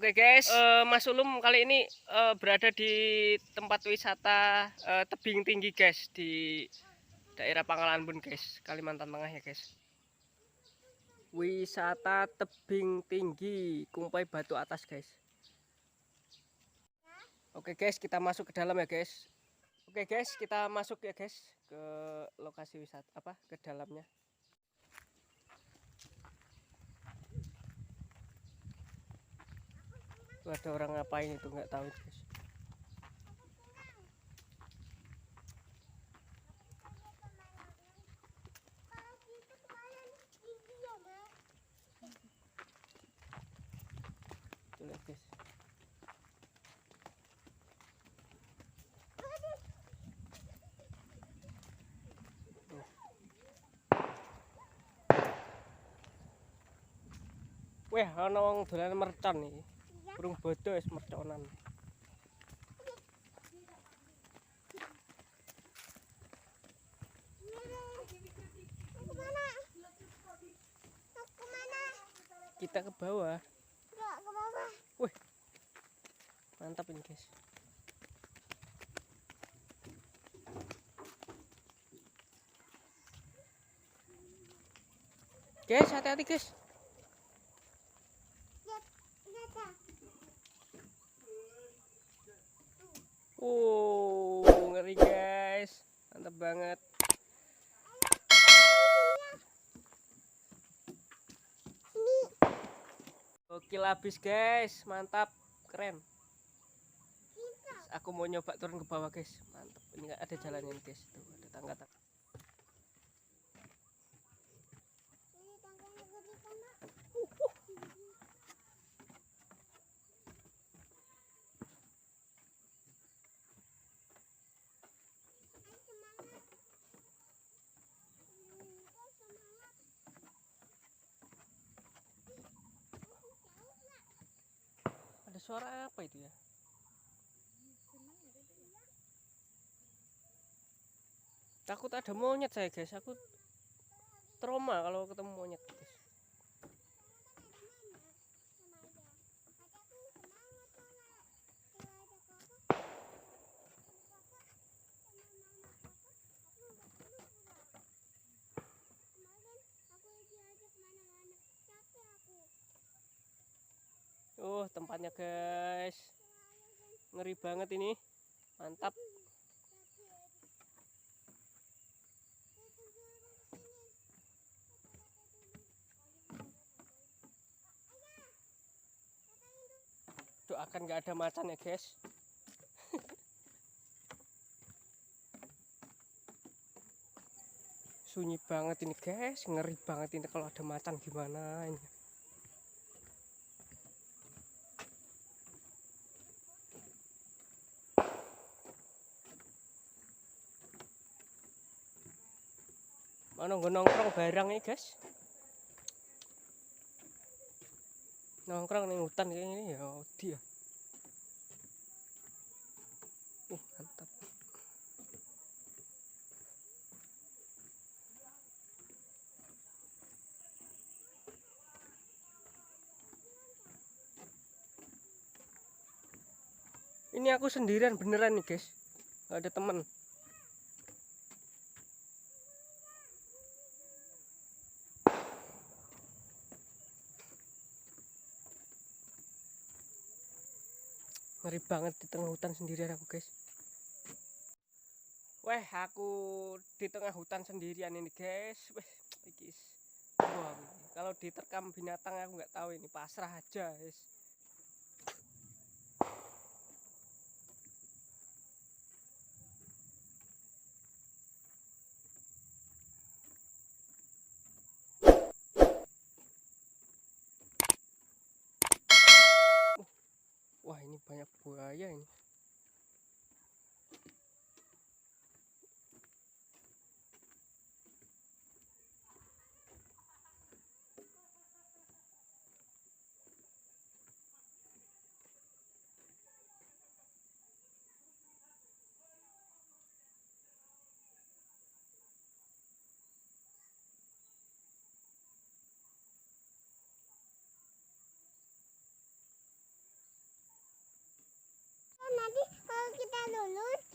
Oke guys, Mas Ulum kali ini berada di tempat wisata tebing tinggi guys di daerah Pangkalan Bun guys, Kalimantan Tengah ya guys. Wisata tebing tinggi Kumpai Batu Atas guys. Oke guys, kita masuk ke dalam ya guys. Oke guys, kita masuk ya guys ke lokasi wisata ke dalamnya. Tuh ada orang ngapain itu nggak tahu guys. Tuh lihat guys. Weh, ana wong dolan mercon iki. Burung bodo wis merconan. Kita ke bawah. Enggak, ke bawah. Wih. Mantap ini, guys. Guys, hati-hati, guys. Ngeri, guys. Mantap banget. Gokil habis, guys. Mantap, keren. Aku mau nyoba turun ke bawah, guys. Mantap. Ini ada jalannya, guys. Tuh, ada tangga-tangga. Ada suara apa itu ya? Takut ada monyet saya, guys. Aku trauma kalau ketemu monyet, guys. Tempatnya, guys. Ngeri banget ini. Mantap. Doakan nggak ada macan ya, guys. Sunyi banget ini, guys. Ngeri banget ini kalau ada macan gimana ini. Mana nongkrong barang nih, guys. Nongkrong nih hutan kayak gini ya, dia. Mantap. Ini aku sendirian beneran nih, guys. Gak ada teman. Ngeri banget di tengah hutan sendirian aku, guys. Weh, aku di tengah hutan sendirian ini, guys. Weh, guys. Wah, kalau diterkam binatang aku nggak tahu ini, pasrah aja, guys. Wah, ini banyak buaya ini.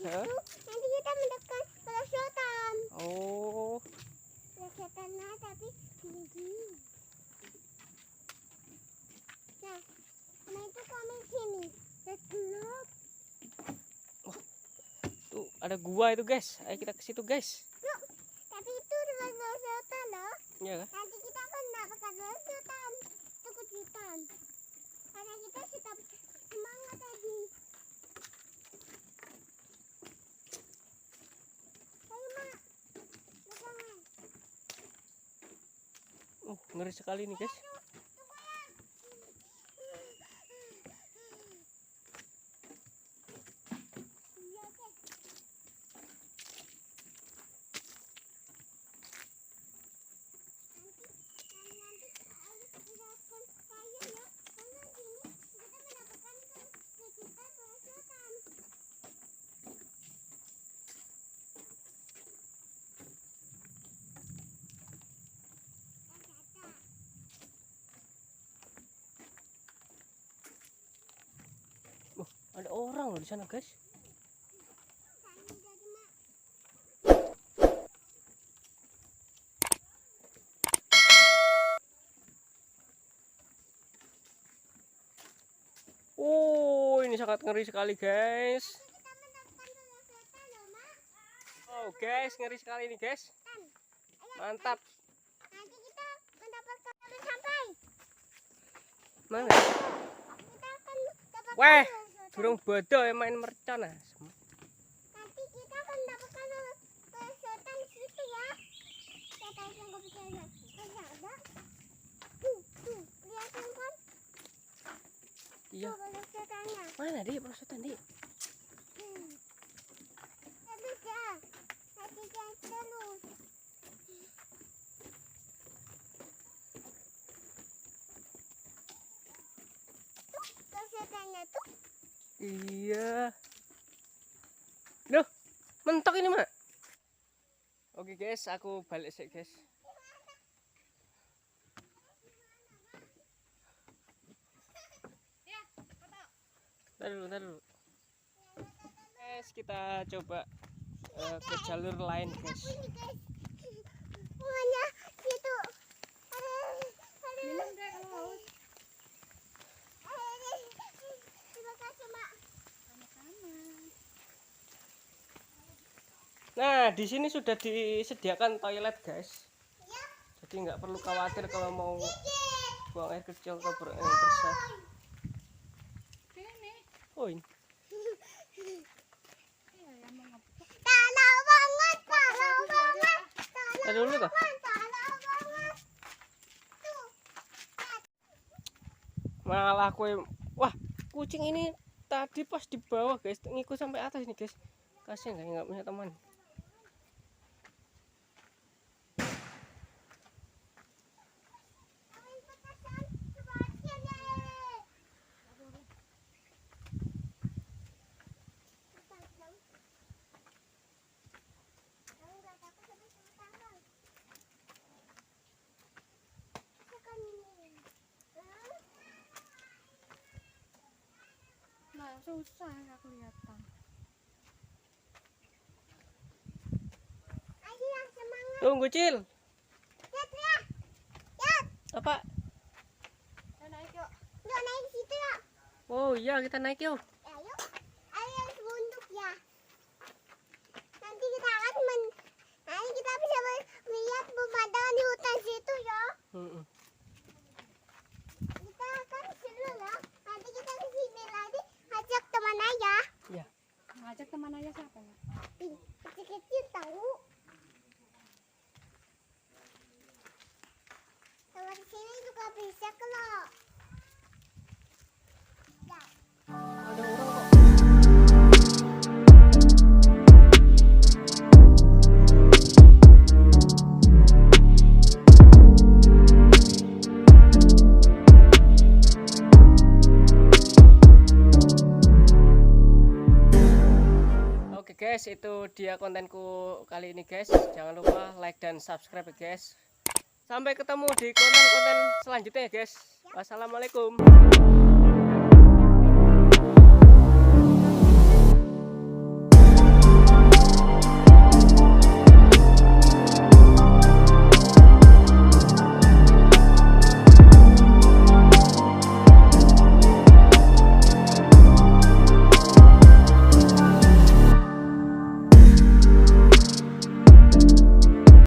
Hah? Nanti kita mendekat perosotan. Oh, Perosotannya tapi gini. Nah, karena itu kami sini. Gelap. tuh ada gua itu guys. Ayo kita ke situ guys. Yuk, tapi itu dengan perosotan loh. Iya kan? Nanti kita akan mendapatkan perosotan. Itu kejutan. Karena kita sudah semangat tadi. Ayo mak, pegangan. Ngeri sekali nih guys. Ada orang loh di sana guys. Oh, ini sangat ngeri sekali guys. Oh guys, ngeri sekali nih guys. Mantap. Nanti kita mendapatkan sampai. Mana? Kita akan mendapatkan Weh, perosotan. burung bodoh yang main mercon. Nanti kita akan mendapatkan perosotan di situ ya. Kita yang nggak bisa lihat. Masih ada. Tuh, lihatin kan? Iya. Tuh perosotannya. Mana Dik perosotan Dik? Terus ya. Nanti jangan terus. Tuh perosotannya tuh. Iya. Loh, mentok ini mak. Oke guys, aku balik sih guys. Ntar dulu. Guys, kita coba ke jalur lain guys. Ini guys. Pokoknya situ. Minum deh kalau haus. Terima kasih mak. Sama-sama. Nah, di sini sudah disediakan toilet guys. Ya. Jadi nggak perlu khawatir kalau mau buang air kecil atau air besar. Oh ini. Tanah banget, tanah banget. Ada dulu toh. Tanah banget. Tuh. Malah wah, kucing ini tadi pas di bawah guys, ngikut sampai atas ini guys. Kasihan kayak nggak punya teman. Nah, susah nggak kelihatan. Ayo yang semangat. Tunggu Cil. Lihat ya. Lihat. Apa? Naik yuk. Yuk naik situ ya. Oh iya, kita naik yuk. Ayo. Ayo untuk ya. Nanti kita akan nanti kita bisa melihat pemandangan di hutan situ ya. Kita akan seru loh. Nanti kita ke sini lagi ajak teman aja. Iya. Ngajak teman ayah siapa ya? Kecil-kecil tahu. Lewat sini juga bisa kalau. Ya. Ada orang kok. Oke guys, itu dia kontenku kali ini guys. Jangan lupa like dan subscribe ya guys. Sampai ketemu di konten-konten selanjutnya ya guys. Wassalamualaikum.